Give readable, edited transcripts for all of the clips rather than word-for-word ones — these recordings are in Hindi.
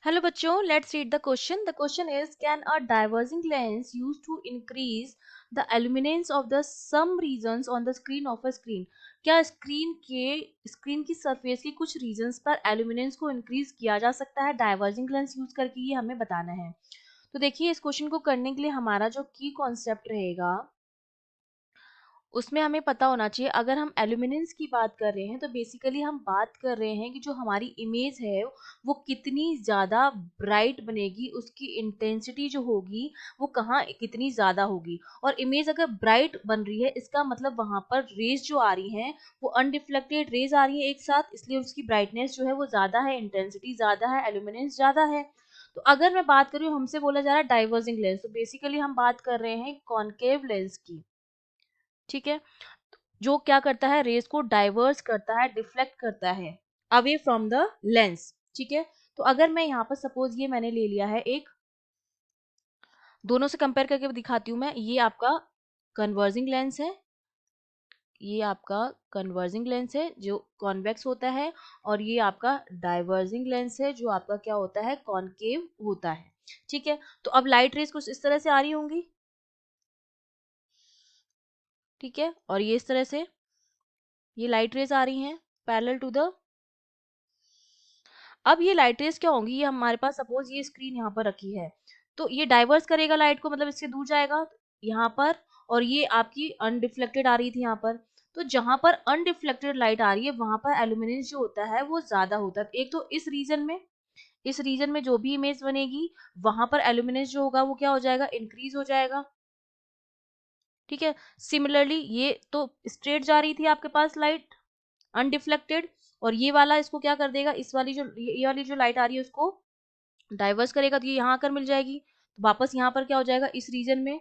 Hello बच्चों, let's read the question. The question is, can a diverging lens used to increase the luminance of the some regions on the screen of a screen? क्या स्क्रीन की सरफेस की कुछ रीजन्स पर एल्यूमिनेंस को इंक्रीज किया जा सकता है डाइवर्जिंग लेंस यूज करके? ये हमें बताना है। तो देखिए, इस क्वेश्चन को करने के लिए हमारा जो की कॉन्सेप्ट रहेगा उसमें हमें पता होना चाहिए। अगर हम एल्यूमिनेंस की बात कर रहे हैं तो बेसिकली हम बात कर रहे हैं कि जो हमारी इमेज है वो कितनी ज़्यादा ब्राइट बनेगी, उसकी इंटेंसिटी जो होगी वो कहाँ कितनी ज़्यादा होगी। और इमेज अगर ब्राइट बन रही है इसका मतलब वहाँ पर रेज जो आ रही हैं वो अनडिफ्लेक्टेड रेज आ रही है एक साथ, इसलिए उसकी ब्राइटनेस जो है वो ज़्यादा है, इंटेंसिटी ज़्यादा है, एल्यूमिनेंस ज़्यादा है। तो अगर मैं बात करूँ, हमसे बोला जा रहा है डाइवर्जिंग लेंस, तो बेसिकली हम बात कर रहे हैं कॉनकेव लेंस की। ठीक है, जो क्या करता है, रेज को डाइवर्स करता है, डिफ्लेक्ट करता है अवे फ्रॉम द लेंस। ठीक है, तो अगर मैं यहाँ पर सपोज ये मैंने ले लिया है एक, दोनों से कंपेयर करके दिखाती हूँ मैं। ये आपका कन्वर्जिंग लेंस है, ये आपका कन्वर्जिंग लेंस है जो कॉन्वेक्स होता है, और ये आपका डाइवर्जिंग लेंस है जो आपका क्या होता है, कॉनकेव होता है। ठीक है, तो अब लाइट रेज कुछ इस तरह से आ रही होंगी। ठीक है, और ये इस तरह से ये लाइट रेज आ रही हैं पैरेलल टू द। अब ये लाइट रेज क्या होंगी, ये हमारे पास सपोज ये स्क्रीन यहाँ पर रखी है, तो ये डाइवर्स करेगा लाइट को, मतलब इससे दूर जाएगा यहाँ पर, और ये आपकी अनडिफ्लेक्टेड आ रही थी यहाँ पर। तो जहां पर अनडिफ्लेक्टेड लाइट आ रही है वहां पर एल्यूमिनेंस जो होता है वो ज्यादा होता है। एक तो इस रीजन में जो भी इमेज बनेगी वहां पर एल्यूमिनेंस जो होगा वो क्या हो जाएगा, इंक्रीज हो जाएगा। ठीक है, सिमिलरली ये तो स्ट्रेट जा रही थी आपके पास लाइट अनडिफ्लेक्टेड, और ये वाला इसको क्या कर देगा, इस वाली जो ये वाली जो लाइट आ रही है उसको डाइवर्स करेगा, तो ये यहाँ आकर मिल जाएगी। तो वापस यहाँ पर क्या हो जाएगा, इस रीजन में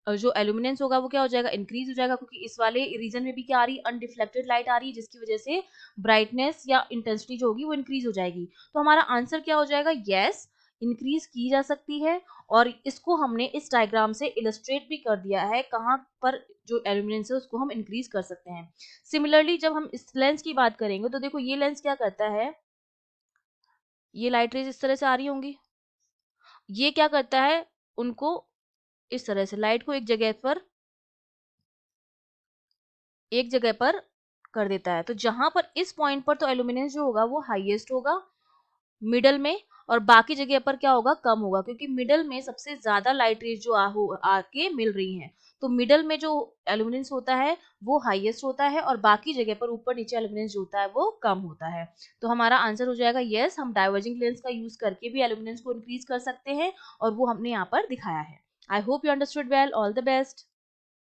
जो एल्यूमिनेंस होगा वो क्या हो जाएगा, इंक्रीज हो जाएगा, क्योंकि इस वाले रीजन में भी क्या आ रही है, अनडिफ्लेक्टेड लाइट आ रही है, जिसकी वजह से ब्राइटनेस या इंटेंसिटी जो होगी वो इंक्रीज हो जाएगी। तो हमारा आंसर क्या हो जाएगा, यस, इंक्रीज की जा सकती है। और इसको हमने इस डायग्राम से इलस्ट्रेट भी कर दिया है, कहाँ पर जो एल्यूमिनेंस है उसको हम इंक्रीज कर सकते हैं। सिमिलरली जब हम इस लेंस की बात करेंगे तो देखो ये लेंस क्या करता है, ये लाइट रेज इस तरह से आ रही होंगी, ये क्या करता है, उनको इस तरह से लाइट को एक जगह पर कर देता है। तो जहां पर इस पॉइंट पर तो एल्यूमिनेंस जो होगा वो हाईएस्ट होगा मिडल में, और बाकी जगह पर क्या होगा, कम होगा, क्योंकि मिडल में सबसे ज्यादा लाइट रेज जो आके मिल रही हैं। तो मिडल में जो एल्यूमिनेंस होता है वो हाईएस्ट होता है, और बाकी जगह पर ऊपर नीचे एल्यूमिनेंस जो होता है वो कम होता है। तो हमारा आंसर हो जाएगा यस, हम डाइवर्जिंग लेंस का यूज करके भी एल्यूमिनेंस को इंक्रीज कर सकते हैं, और वो हमने यहाँ पर दिखाया है। I hope you understood well, all the best.